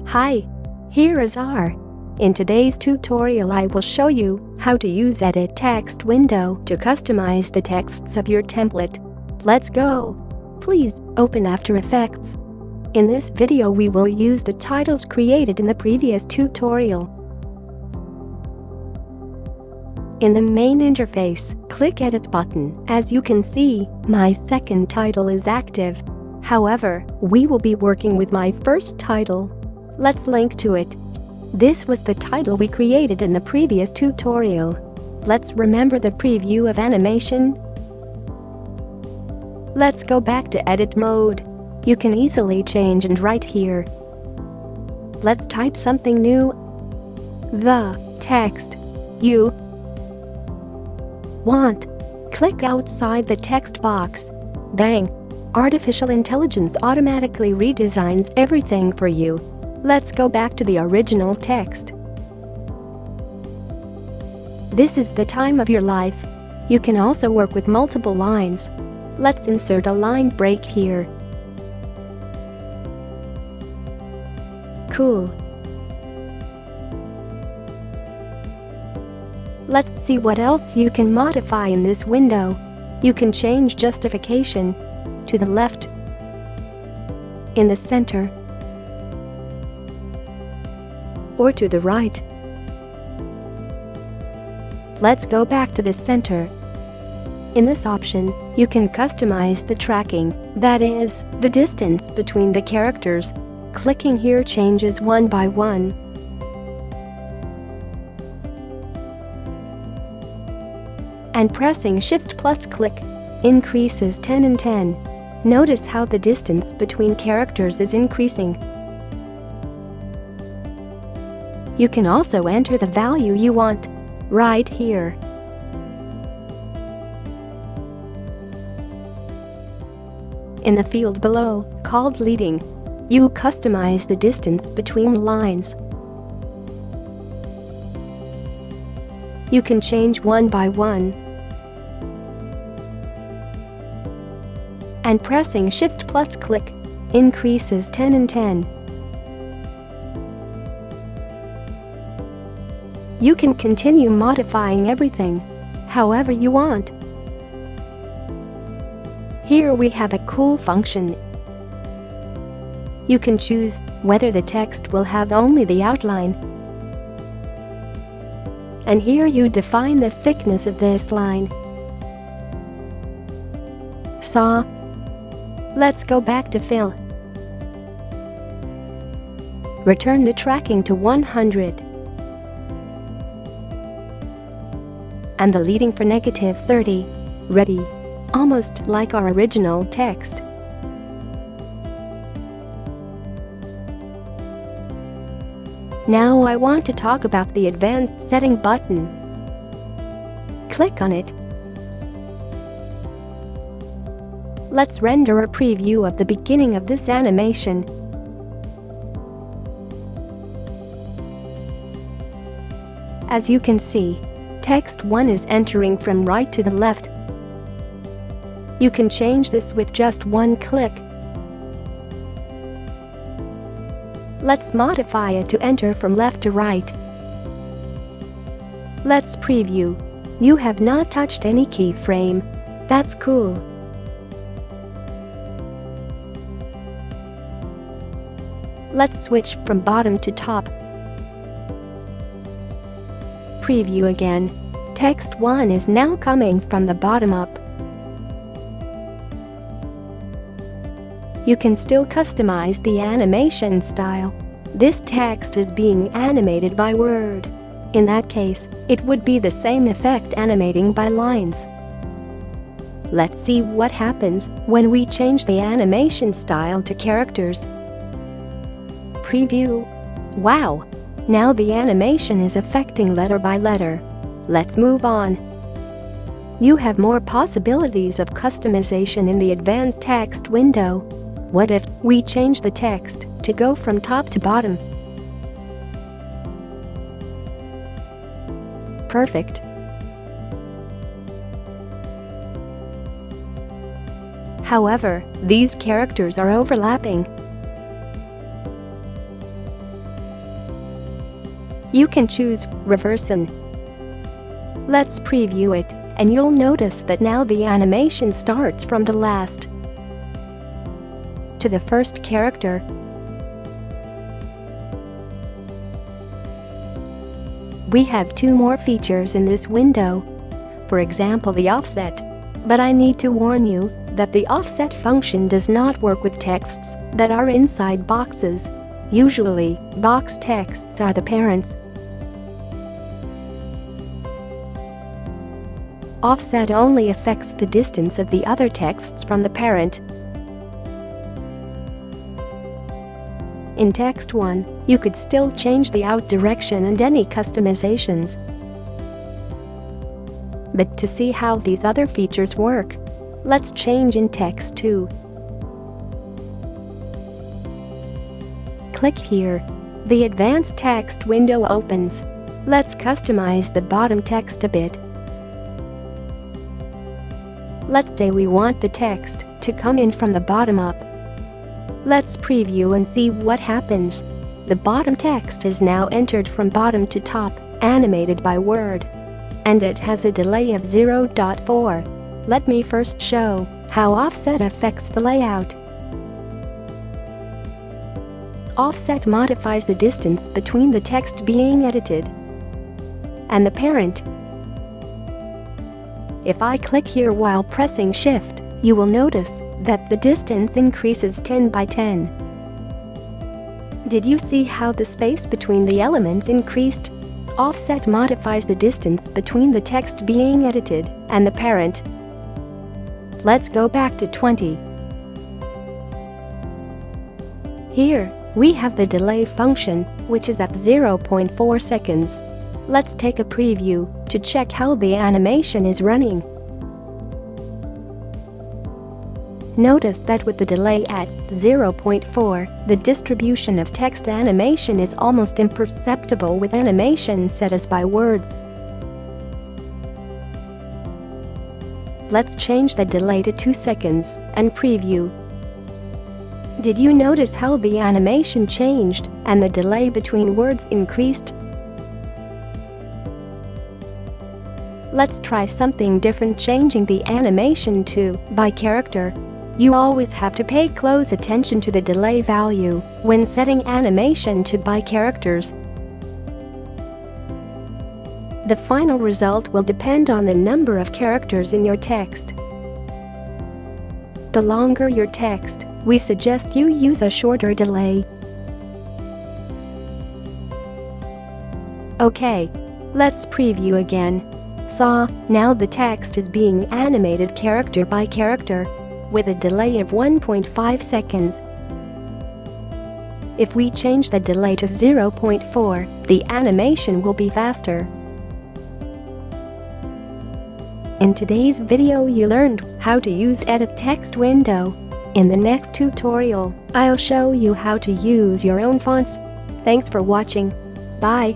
Hi, here is R. In today's tutorial I will show you how to use Edit Text window to customize the texts of your template. Let's go! Please open After Effects. In this video we will use the titles created in the previous tutorial. In the main interface, click Edit button. As you can see, my second title is active. However, we will be working with my first title. Let's link to it. This was the title we created in the previous tutorial. Let's remember the preview of animation. Let's go back to edit mode. You can easily change and write here. Let's type something new. The text you want. Click outside the text box. Bang! Artificial intelligence automatically redesigns everything for you. Let's go back to the original text. This is the time of your life. You can also work with multiple lines. Let's insert a line break here. Cool. Let's see what else you can modify in this window. You can change justification to the left, in the center, or to the right. Let's go back to the center. In this option, you can customize the tracking, that is, the distance between the characters. Clicking here changes one by one. And pressing Shift plus click increases 10 and 10. Notice how the distance between characters is increasing. You can also enter the value you want right here. In the field below, called leading, you customize the distance between lines. You can change one by one. And pressing Shift plus click increases 10 and 10. You can continue modifying everything however you want. Here we have a cool function. You can choose whether the text will have only the outline. And here you define the thickness of this line. Saw. Let's go back to fill. Return the tracking to 100. And the leading for -30. Ready. Almost like our original text. Now I want to talk about the advanced setting button. Click on it. Let's render a preview of the beginning of this animation. As you can see, text 1 is entering from right to the left. You can change this with just one click. Let's modify it to enter from left to right. Let's preview. You have not touched any keyframe. That's cool. Let's switch from bottom to top. Preview again. Text 1 is now coming from the bottom up. You can still customize the animation style. This text is being animated by word. In that case, it would be the same effect animating by lines. Let's see what happens when we change the animation style to characters. Preview. Wow! Now the animation is affecting letter by letter. Let's move on. You have more possibilities of customization in the advanced text window. What if we change the text to go from top to bottom? Perfect. However, these characters are overlapping. you can choose Reverse In. Let's preview it, and you'll notice that now the animation starts from the last to the first character. We have two more features in this window. For example, the offset. But I need to warn you that the offset function does not work with texts that are inside boxes. Usually, box texts are the parents. Offset only affects the distance of the other texts from the parent. In text 1, you could still change the out direction and any customizations. But to see how these other features work, let's change in text 2. Click here. The advanced text window opens. Let's customize the bottom text a bit. Let's say we want the text to come in from the bottom up. Let's preview and see what happens. The bottom text is now entered from bottom to top, animated by Word. And it has a delay of 0.4. Let me first show how offset affects the layout. Offset modifies the distance between the text being edited and the parent. If I click here while pressing Shift, you will notice that the distance increases 10 by 10. Did you see how the space between the elements increased? Offset modifies the distance between the text being edited and the parent. Let's go back to 20. Here, we have the delay function, which is at 0.4 seconds. Let's take a preview to check how the animation is running. Notice that with the delay at 0.4, the distribution of text animation is almost imperceptible with animation set as by words. Let's change the delay to 2 seconds and preview. Did you notice how the animation changed and the delay between words increased? Let's try something different, changing the animation to by character. You always have to pay close attention to the delay value when setting animation to by characters. The final result will depend on the number of characters in your text. The longer your text, we suggest you use a shorter delay. Okay, let's preview again. Now the text is being animated character by character with a delay of 1.5 seconds. If we change the delay to 0.4, the animation will be faster. In today's video you learned how to use Edit Text window. In the next tutorial, I'll show you how to use your own fonts. Thanks for watching. Bye.